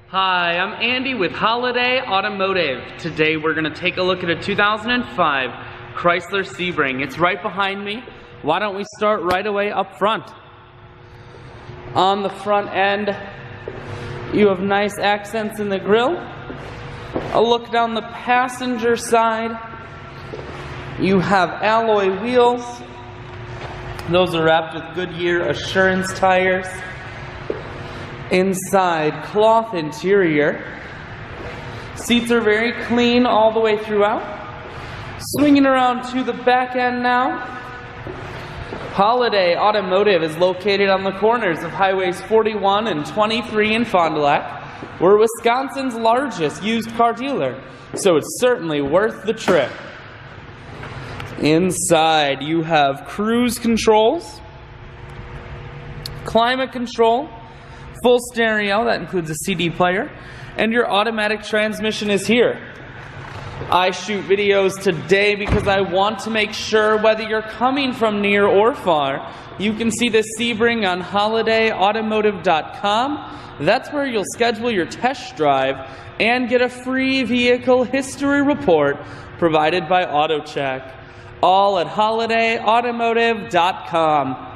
Hi, I'm Andy with Holiday Automotive. Today we're going to take a look at a 2005 Chrysler Sebring. It's right behind me. Why don't we start right away up front? On the front end, you have nice accents in the grille. A look down the passenger side. You have alloy wheels. Those are wrapped with Goodyear Assurance tires. Inside, cloth interior. Seats are very clean all the way throughout. Swinging around to the back end now. Holiday Automotive is located on the corners of Highways 41 and 23 in Fond du Lac. We're Wisconsin's largest used car dealer, so it's certainly worth the trip. Inside, you have cruise controls, climate control, full stereo, that includes a CD player, and your automatic transmission is here. I shoot videos today because I want to make sure whether you're coming from near or far, you can see the Sebring on holidayautomotive.com. That's where you'll schedule your test drive and get a free vehicle history report provided by AutoCheck. All at holidayautomotive.com.